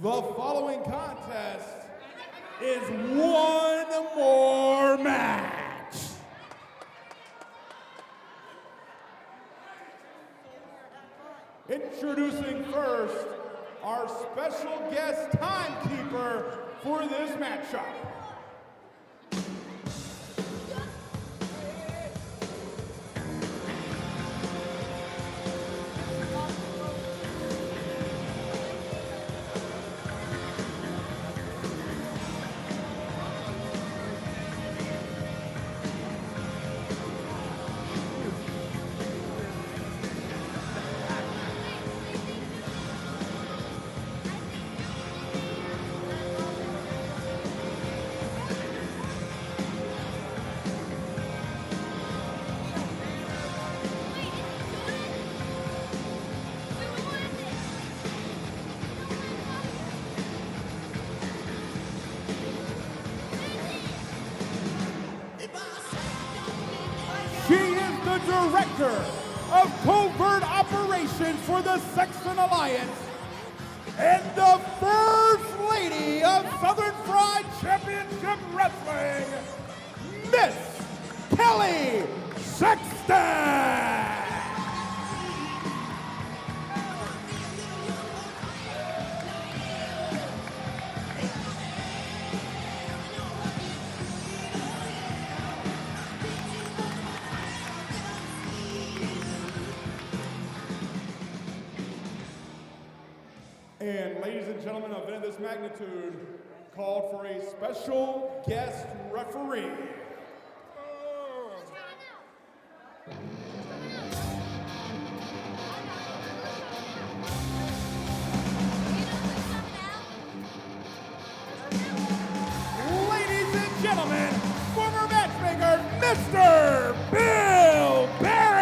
The following contest is one more match. Introducing first, our special guest timekeeper for this matchup. She is the Director of Covert Operations for the Sexton Alliance and the First Lady of Southern Fried Championship Wrestling, Miss Kelly Sexton! And ladies and gentlemen, an event of this magnitude called for a special guest referee. Ladies and gentlemen, former matchmaker, Mr. Bill Barrett!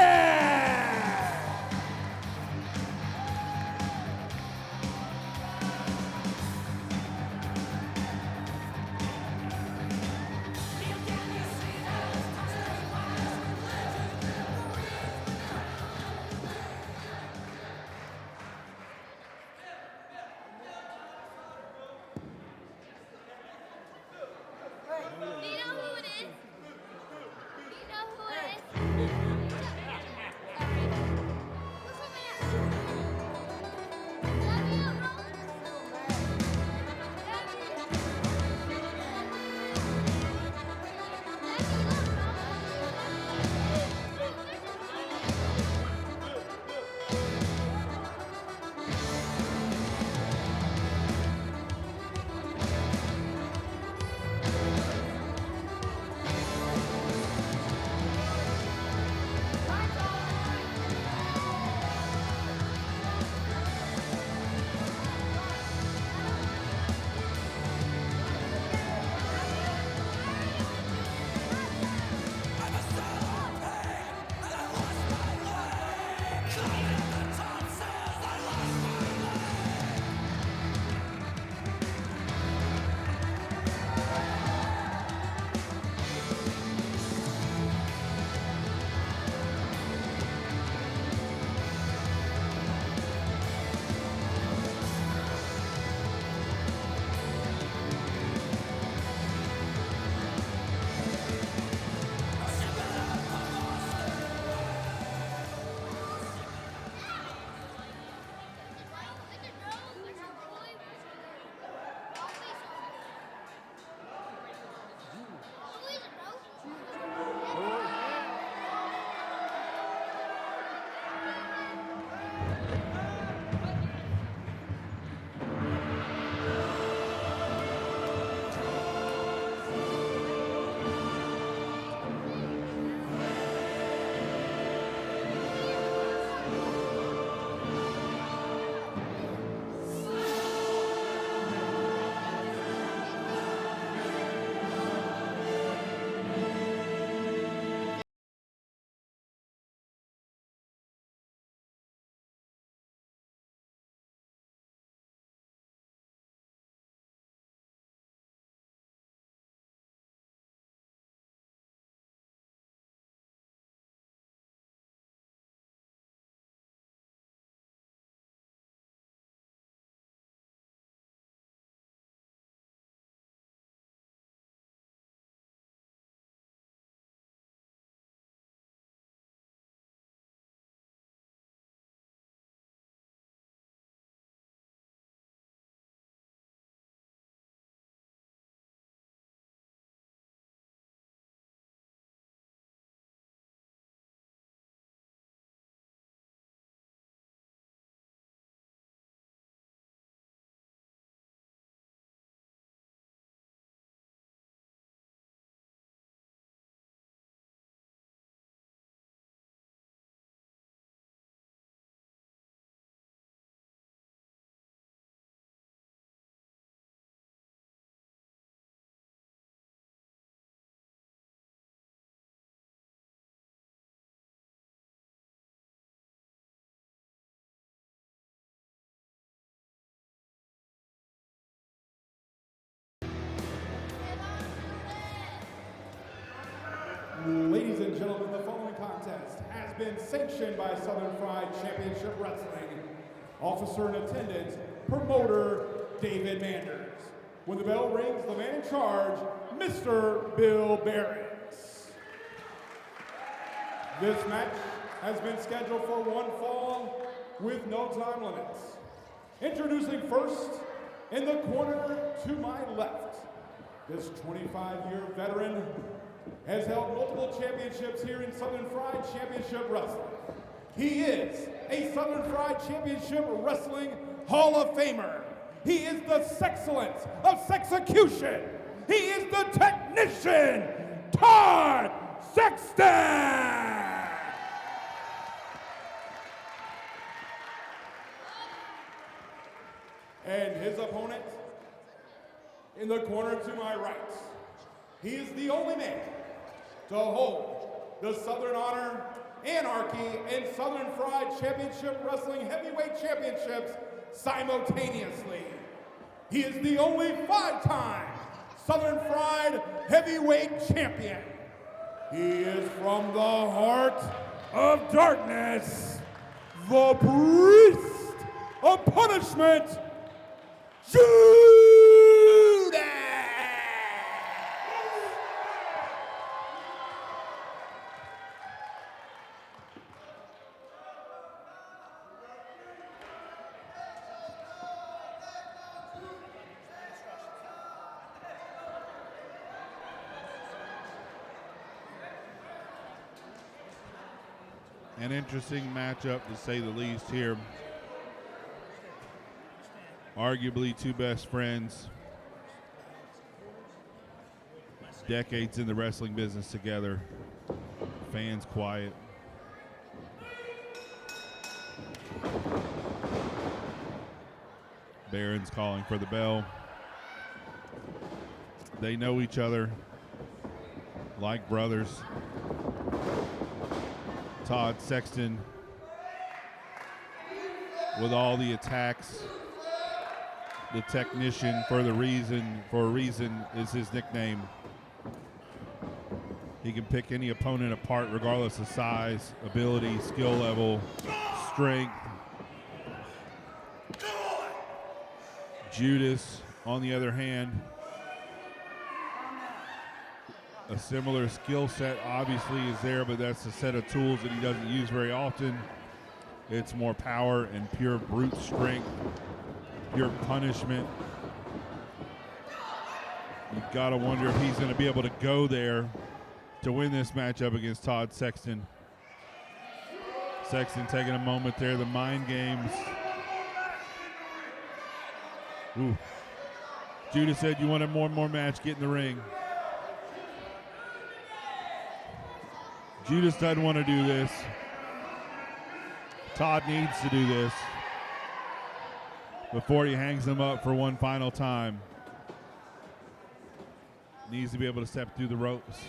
contest has been sanctioned by Southern Fried Championship Wrestling. Officer in attendance, promoter David Manders. When the bell rings, the man in charge, Mr. Bill Behrens. This match has been scheduled for one fall with no time limits. Introducing first, in the corner to my left, this 25-year veteran has held multiple championships here in Southern Fried Championship Wrestling. He is a Southern Fried Championship Wrestling Hall of Famer. He is the Sexcellence of Sexecution. He is the technician, Todd Sexton. And his opponent in the corner to my right. He is the only man to hold the Southern Honor, Anarchy, and Southern Fried Championship Wrestling Heavyweight Championships simultaneously. He is the only 5-time Southern Fried Heavyweight Champion. He is from the heart of darkness, the priest of punishment, Judas! An interesting matchup, to say the least, here. Arguably two best friends. Decades in the wrestling business together. Fans quiet. Behrens calling for the bell. They know each other like brothers. Todd Sexton with all the attacks. The technician for a reason is his nickname. He can pick any opponent apart regardless of size, ability, skill level, strength. Judas, on the other hand, a similar skill set obviously is there, but that's a set of tools that he doesn't use very often. It's more power and pure brute strength, pure punishment. You've got to wonder if he's going to be able to go there to win this matchup against Todd Sexton. Sexton taking a moment there, the mind games. Ooh. Judas said you wanted more and more match, get in the ring. Judas doesn't want to do this. Todd needs to do this before he hangs him up for one final time. Needs to be able to step through the ropes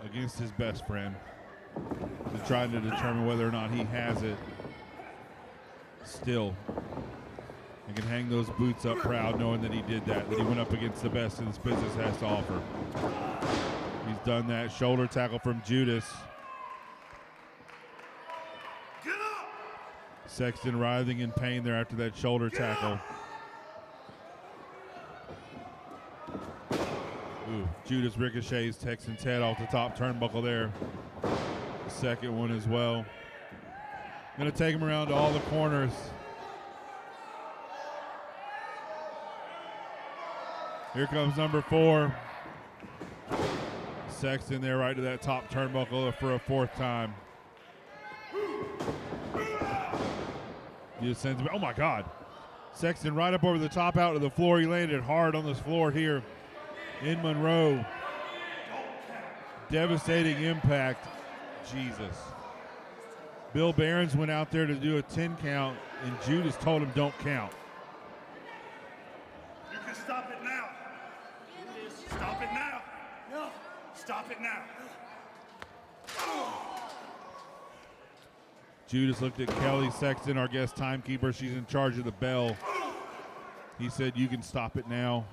against his best friend. He's trying to determine whether or not he has it still. And can hang those boots up proud knowing that he did that he went up against the best that this business has to offer. He's done that. Shoulder tackle from Judas. Get up! Sexton writhing in pain there after that shoulder tackle. Ooh, Judas ricochets Texan's head off the top turnbuckle there. The second one as well. Going to take him around to all the corners. Here comes number 4. Sexton there right to that top turnbuckle for a 4th time. He just sends him, oh my God. Sexton right up over the top out to the floor. He landed hard on this floor here in Monroe. Devastating impact. Jesus. Bill Behrens went out there to do a 10 count, and Judas told him don't count. You can stop it now. Stop it now. No. Stop it now. Judas looked at Kelly Sexton, our guest timekeeper. She's in charge of the bell. He said, you can stop it now.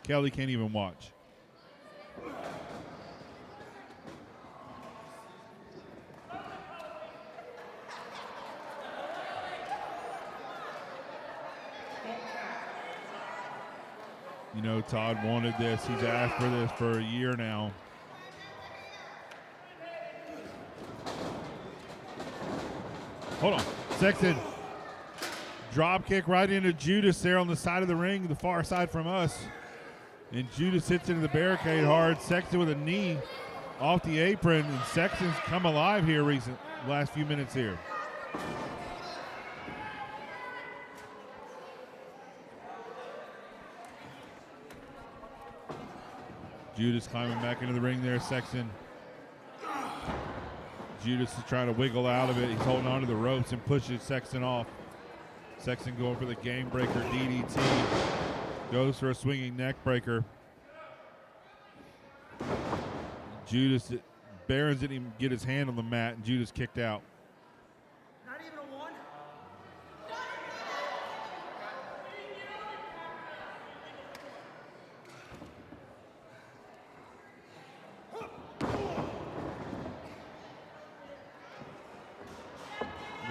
Kelly can't even watch. You know, Todd wanted this. He's asked for this for a year now. Hold on. Sexton. Drop kick right into Judas there on the side of the ring, the far side from us. And Judas hits into the barricade hard. Sexton with a knee off the apron. And Sexton's come alive here last few minutes here. Judas climbing back into the ring there, Sexton. Judas is trying to wiggle out of it. He's holding onto the ropes and pushes Sexton off. Sexton going for the game breaker DDT. Goes for a swinging neck breaker. Judas, Barons didn't even get his hand on the mat, and Judas kicked out. Not even a one.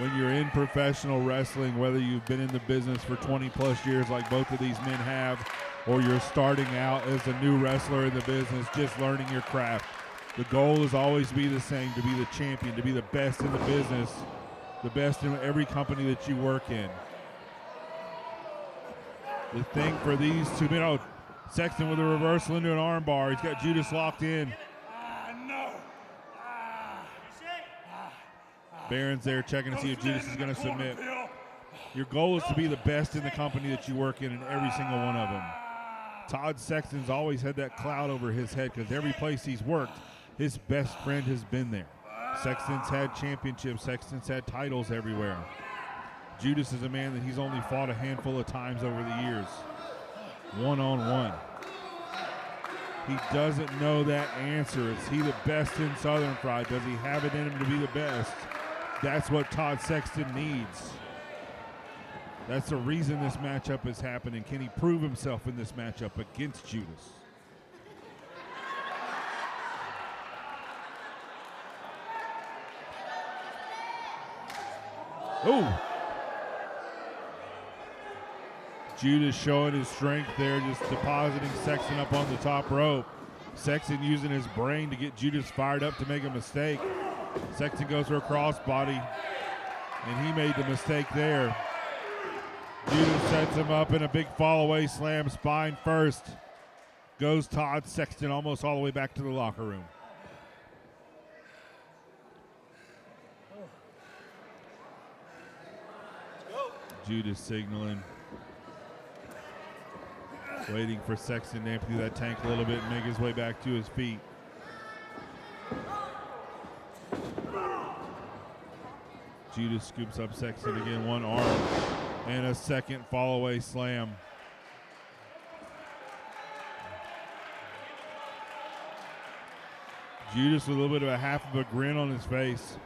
When you're in professional wrestling, whether you've been in the business for 20 plus years like both of these men have, or you're starting out as a new wrestler in the business, just learning your craft, the goal is always to be the same, to be the champion, to be the best in the business, the best in every company that you work in. The thing for these two men, oh, Sexton with a reversal into an arm bar. He's got Judas locked in. Barron's there checking to see if Judas is going to submit. Your goal is to be the best in the company that you work in every single one of them. Todd Sexton's always had that cloud over his head because every place he's worked, his best friend has been there. Sexton's had championships. Sexton's had titles everywhere. Judas is a man that he's only fought a handful of times over the years. One-on-one. He doesn't know that answer. Is he the best in Southern Fried? Does he have it in him to be the best? That's what Todd Sexton needs. That's the reason this matchup is happening. Can he prove himself in this matchup against Judas? Oh! Judas showing his strength there, just depositing Sexton up on the top rope. Sexton using his brain to get Judas fired up to make a mistake. Sexton goes for a crossbody, and he made the mistake there. Judas sets him up in a big fall-away slam, spine first. Goes Todd Sexton almost all the way back to the locker room. Judas signaling. Waiting for Sexton to empty that tank a little bit and make his way back to his feet. Judas scoops up Sexton again, one arm, and a second fall-away slam. Judas with a little bit of a half of a grin on his face.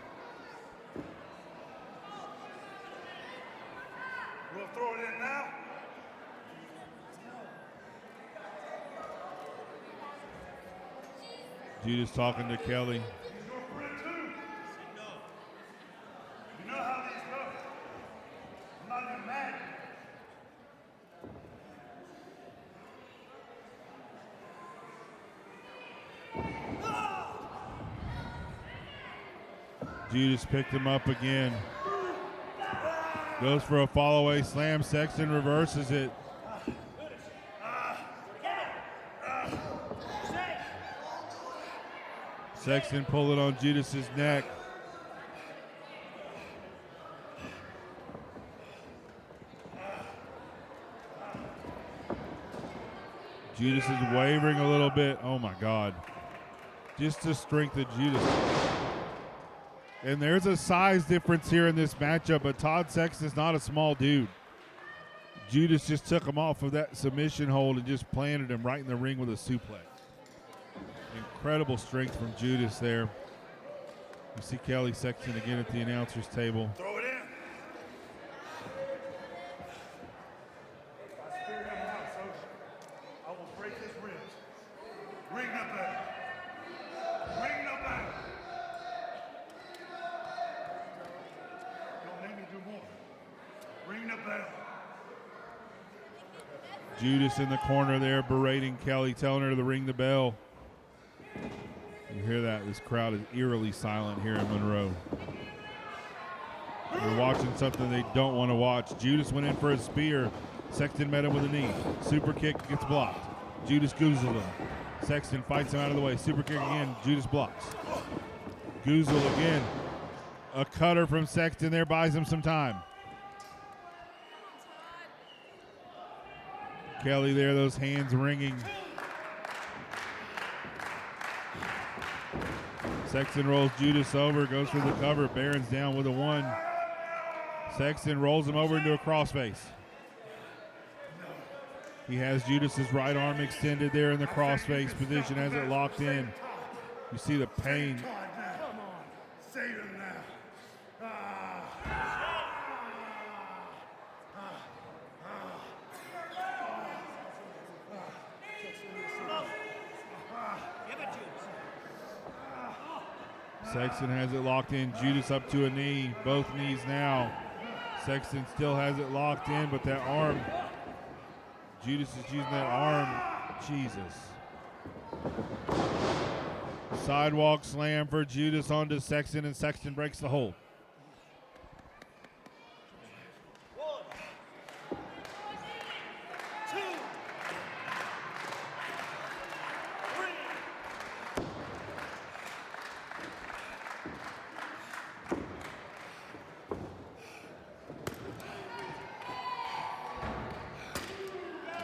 We'll throw it in now. Judas talking to Kelly. Judas picked him up again. Goes for a fall-away slam. Sexton reverses it. Sexton pulling on Judas's neck. Judas is wavering a little bit. Oh my God. Just the strength of Judas. And there's a size difference here in this matchup, but Todd Sexton's not a small dude. Judas just took him off of that submission hold and just planted him right in the ring with a suplex. Incredible strength from Judas there. You see Kelly Sexton again at the announcer's table. Throw it in. I will break this Ring the bell. Ring the bell. Don't make me do more. Ring the bell. Judas in the corner there berating Kelly, telling her to ring the bell. You hear that? This crowd is eerily silent here in Monroe. They're watching something they don't want to watch. Judas went in for a spear. Sexton met him with a knee. Super kick gets blocked. Judas goozled him. Sexton fights him out of the way. Super kick again. Judas blocks. Goozle again. A cutter from Sexton there buys him some time. Kelly there, those hands ringing. Sexton rolls Judas over, goes for the cover. Barron's down with a 1. Sexton rolls him over into a crossface. He has Judas's right arm extended there in the crossface position, has it locked in. You see the pain. Come on. Save him now. Sexton has it locked in. Judas up to a knee. Both knees now. Sexton still has it locked in, but that arm. Judas is using that arm. Jesus. Sidewalk slam for Judas onto Sexton, and Sexton breaks the hold.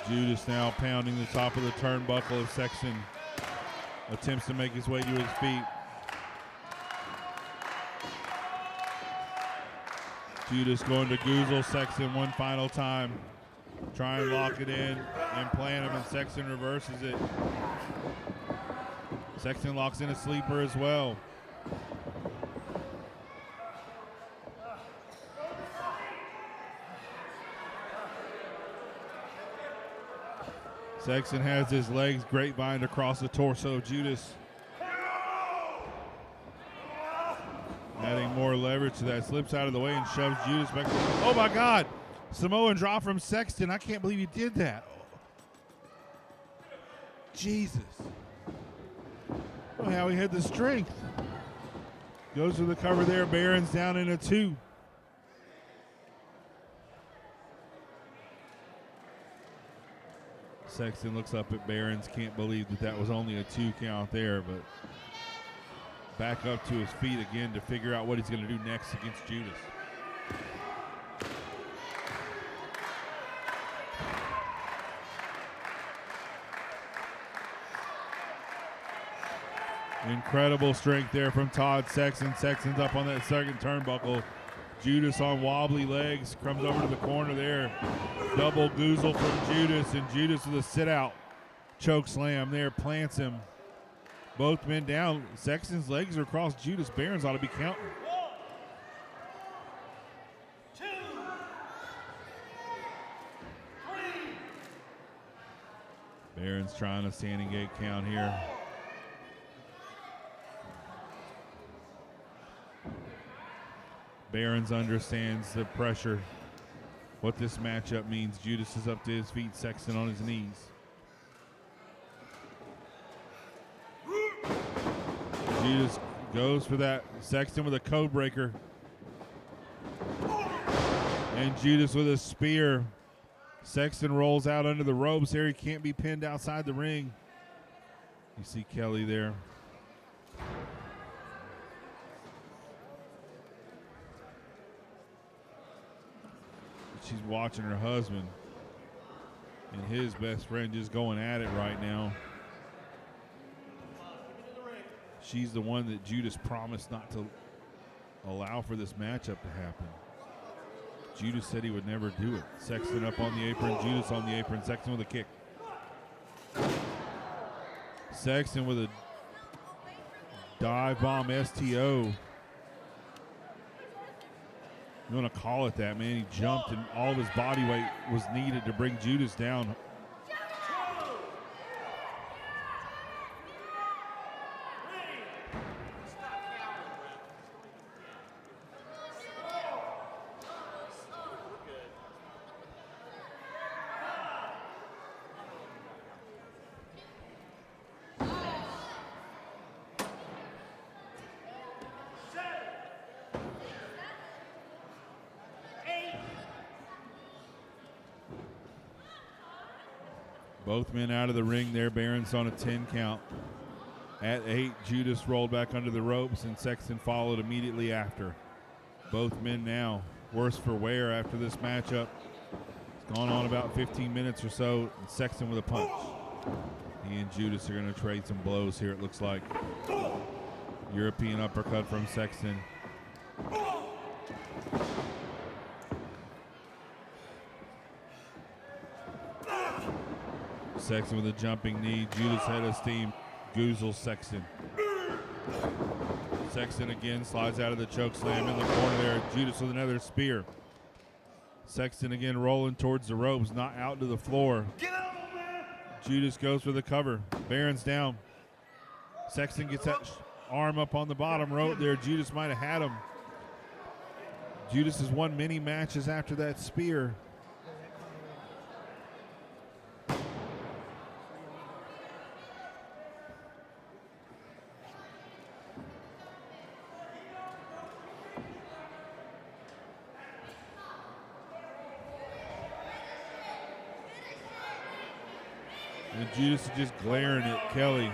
Judas now pounding the top of the turnbuckle as Sexton attempts to make his way to his feet. Judas going to goozle Sexton one final time. Try and lock it in and plant him, and Sexton reverses it. Sexton locks in a sleeper as well. Sexton has his legs grapevine across the torso of Judas. Adding more leverage to that. Slips out of the way and shoves Judas back. Oh my God! Samoan drop from Sexton. I can't believe he did that. Jesus. Oh, how he had the strength. Goes for the cover there. Barron's down in a 2. Sexton looks up at Barron's, can't believe that was only a 2 count there, but back up to his feet again to figure out what he's going to do next against Judas. Incredible strength there from Todd Sexton. Sexton's up on that second turnbuckle. Judas on wobbly legs, comes over to the corner there. Double goozle from Judas, and Judas with a sit-out choke slam there, plants him. Both men down. Sexton's legs are across Judas. Barron's ought to be counting. 1, 2, 3. Barron's trying a standing gate count here. Barron's understands the pressure, what this matchup means. Judas is up to his feet, Sexton on his knees. Judas goes for that. Sexton with a code breaker. And Judas with a spear. Sexton rolls out under the ropes here. He can't be pinned outside the ring. You see Kelly there. She's watching her husband and his best friend just going at it right now. She's the one that Judas promised not to allow for this matchup to happen. Judas said he would never do it. Sexton up on the apron, Judas on the apron, Sexton with a kick. Sexton with a dive bomb STO. You want to call it that, man. He jumped and all of his body weight was needed to bring Judas down. Both men out of the ring there. Barron's on a 10 count. At 8, Judas rolled back under the ropes, and Sexton followed immediately after. Both men now worse for wear after this matchup. It's gone on about 15 minutes or so, and Sexton with a punch. He and Judas are going to trade some blows here, it looks like. European uppercut from Sexton. Sexton with a jumping knee. Judas head of steam. Goozles Sexton. Sexton again slides out of the choke slam in the corner there. Judas with another spear. Sexton again rolling towards the ropes, not out to the floor. Judas goes for the cover. Barron's down. Sexton gets that arm up on the bottom rope there. Judas might have had him. Judas has won many matches after that spear. And Judas is just glaring at Kelly.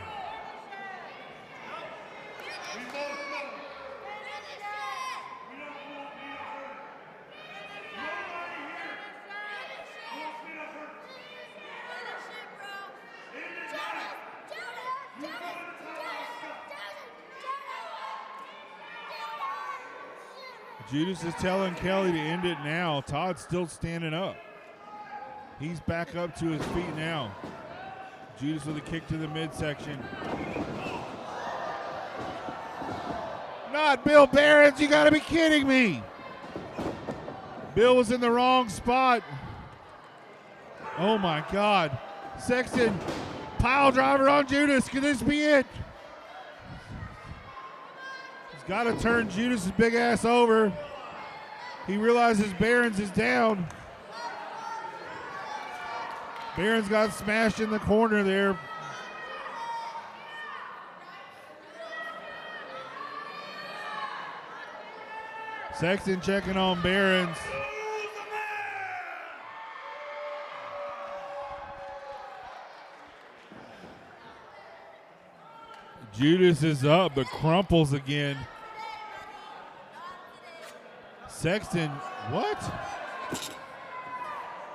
Judas is telling Kelly to end it now. Todd's still standing up. He's back up to his feet now. Judas with a kick to the midsection. Not Bill Barron's, you gotta be kidding me. Bill was in the wrong spot. Oh my God. Sexton, pile driver on Judas, could this be it? He's gotta turn Judas' big ass over. He realizes Barron's is down. Barron's got smashed in the corner there. Sexton checking on Barron's. Judas is up but crumples again. Sexton, what?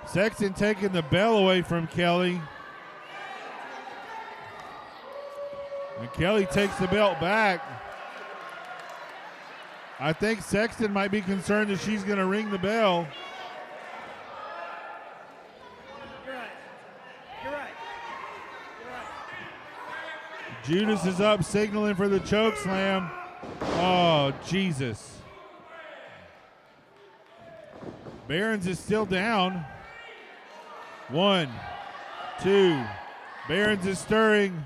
Sexton taking the bell away from Kelly. And Kelly takes the belt back. I think Sexton might be concerned that she's going to ring the bell. You're right. You're right. You're right. Judas is up, signaling for the choke slam. Oh, Jesus. Barron's is still down. 1, 2. Barron's is stirring.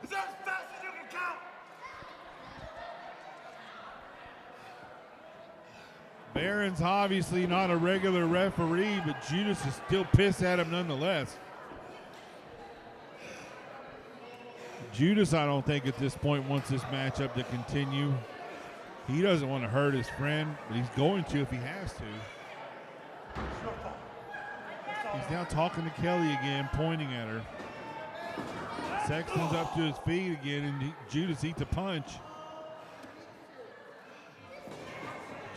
Is that as fast as you can count? Barron's obviously not a regular referee, but Judas is still pissed at him nonetheless. Judas, I don't think at this point wants this matchup to continue. He doesn't want to hurt his friend, but he's going to if he has to. He's now talking to Kelly again, pointing at her. Sexton's up to his feet again, and Judas eats a punch.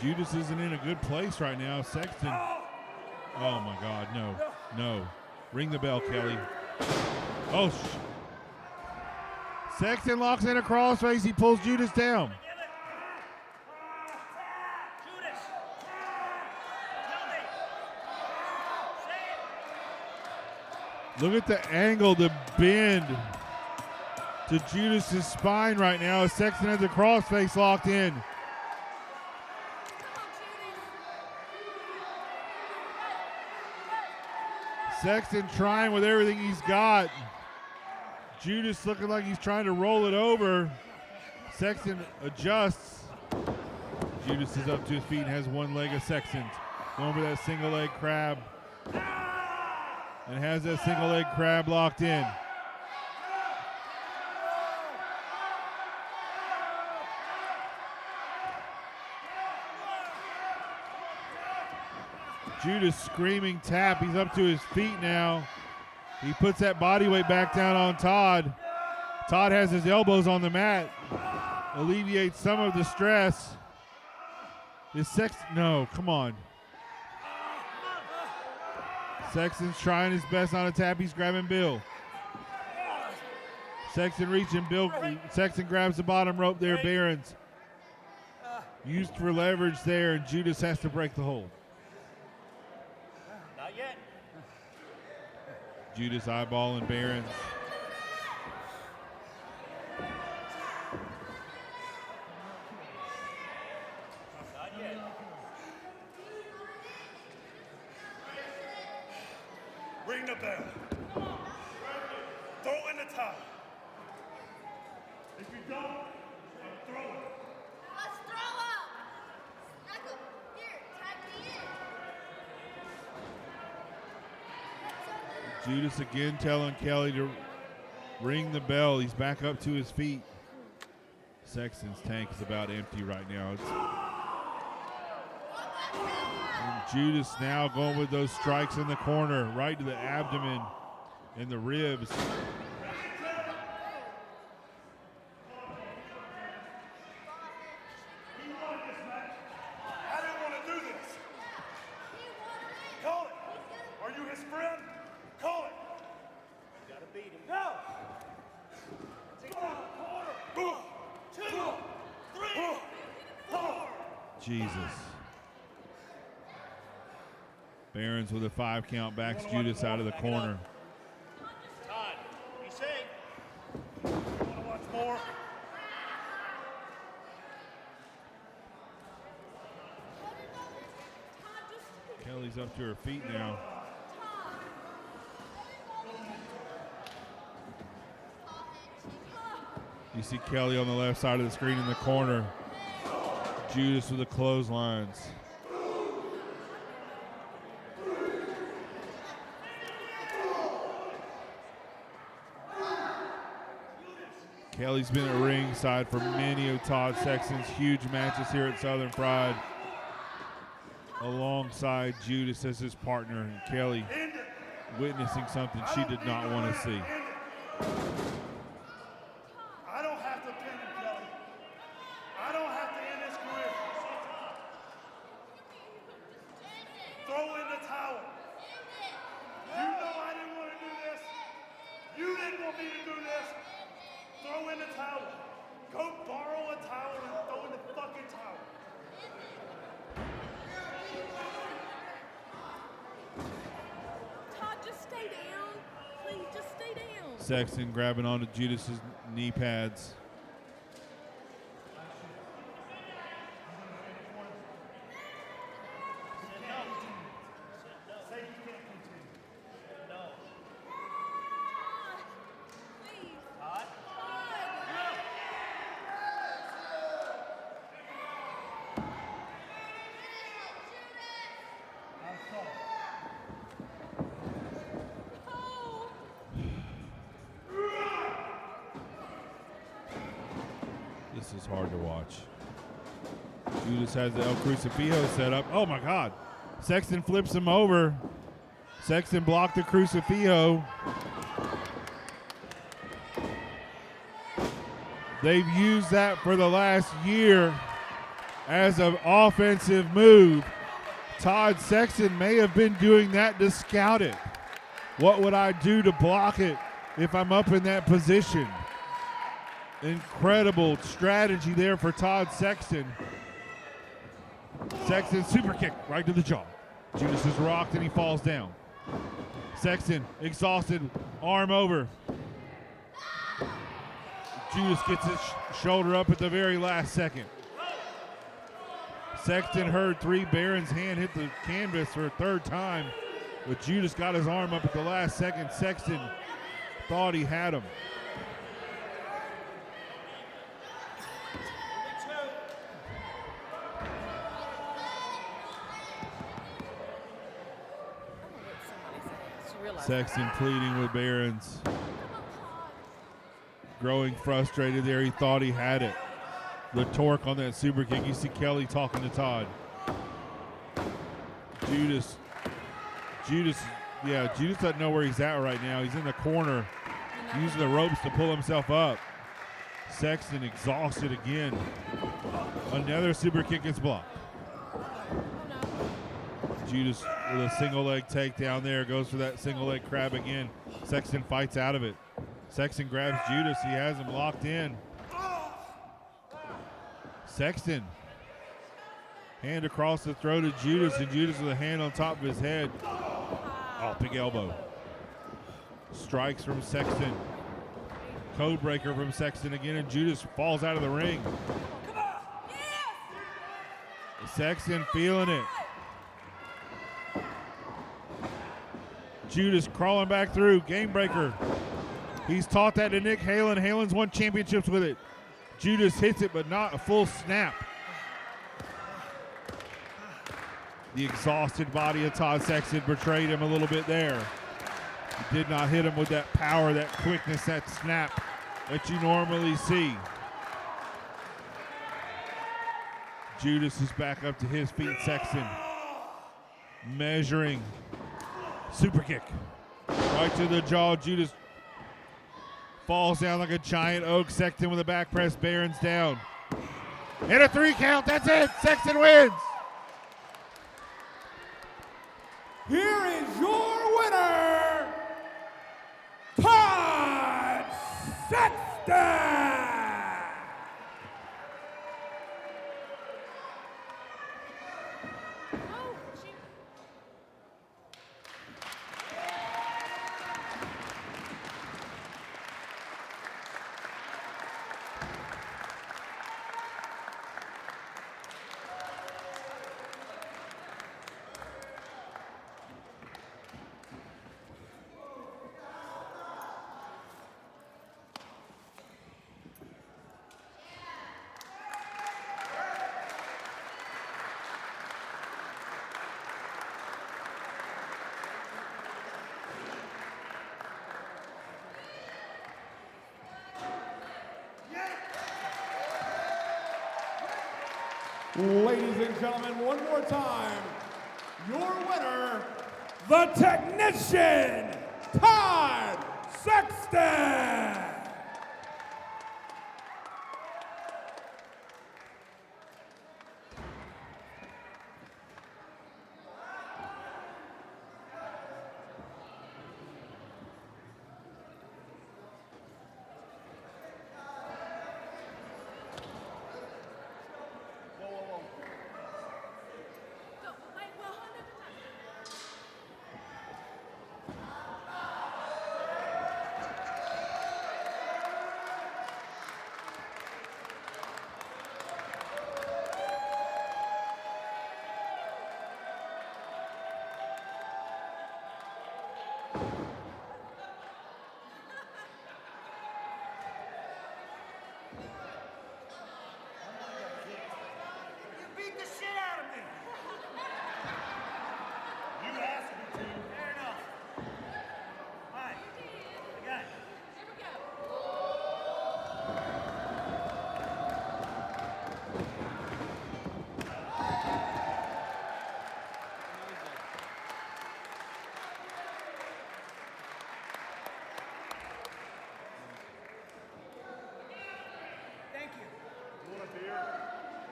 Judas isn't in a good place right now. Sexton. Oh my God, no, no. Ring the bell, Kelly. Oh, Sexton locks in a crossface. He pulls Judas down. Look at the angle, the bend to Judas' spine right now as Sexton has the crossface locked in. Sexton trying with everything he's got. Judas looking like he's trying to roll it over. Sexton adjusts. Judas is up to his feet and has one leg of Sexton's. Going for that single leg crab. And has that single leg crab locked in. Judas screaming tap. He's up to his feet now. He puts that body weight back down on Todd. Todd has his elbows on the mat. Alleviates some of the stress. Is Sexton? No, come on. Sexton's trying his best on a tap. He's grabbing Bill. Sexton reaching. Bill. Sexton grabs the bottom rope there. Behrens used for leverage there, and Judas has to break the hold. Not yet. Judas eyeballing Behrens. Not yet. Ring the bell. Throw in the towel. If you don't, I'm throwing. Let's throw up. Knuckle, here, tag me in. Judas again telling Kelly to ring the bell. He's back up to his feet. Sexton's tank is about empty right now. And Judas now going with those strikes in the corner, right to the abdomen and the ribs. I didn't want to do this. Call it. Are you his friend? Call it. You gotta beat him. No. Quarter. 2, 3, 4. Jesus. Behrens with a 5 count backs Judas out of the corner. Todd, be safe. You want to watch more? Kelly's up to her feet now. You see Kelly on the left side of the screen in the corner. Judas with the clotheslines. Kelly's been at ringside for many of Todd Sexton's huge matches here at Southern Pride, alongside Judas as his partner, and Kelly witnessing something she did not want to see. I don't have to pin him, Kelly. I don't have to end his career. Throw in the towel. You know I didn't want to do this. You didn't want me to do this. Throw in the towel. Go borrow a towel and throw in the fucking towel. Todd, just stay down. Please, just stay down. Sexton grabbing onto Judas's knee pads. This is hard to watch. Judas has the El Crucifijo set up. Oh my God. Sexton flips him over. Sexton blocked the Crucifijo. They've used that for the last year as an offensive move. Todd Sexton may have been doing that to scout it. What would I do to block it if I'm up in that position? Incredible strategy there for Todd Sexton. Sexton super kick right to the jaw. Judas is rocked and he falls down. Sexton exhausted, arm over. Judas gets his shoulder up at the very last second. Sexton heard 3. Behrens' hand hit the canvas for a 3rd time, but Judas got his arm up at the last second. Sexton thought he had him. Sexton pleading with Behrens. Growing frustrated there. He thought he had it. The torque on that super kick. You see Kelly talking to Todd. Judas Judas doesn't know where he's at right now. He's in the corner, using the ropes to pull himself up. Sexton exhausted again. Another super kick gets blocked. Judas with a single leg takedown there, goes for that single leg crab again. Sexton fights out of it. Sexton grabs Judas. He has him locked in. Sexton, hand across the throat of Judas, and Judas with a hand on top of his head. Oh, big elbow. Strikes from Sexton. Code breaker from Sexton again, and Judas falls out of the ring. Sexton feeling it. Judas crawling back through. Game breaker. He's taught that to Nick Halen. Halen's won championships with it. Judas hits it, but not a full snap. The exhausted body of Todd Sexton betrayed him a little bit there. He did not hit him with that power, that quickness, that snap that you normally see. Judas is back up to his feet. Sexton measuring. Super kick. Right to the jaw. Judas falls down like a giant oak. Sexton with a back press. Barons down. And a 3 count. That's it. Sexton wins. Here is your winner, Todd Sexton! Ladies and gentlemen, one more time, your winner, the technician, Todd Sexton!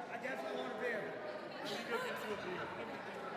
I definitely want a beer. Let me go get you a beer.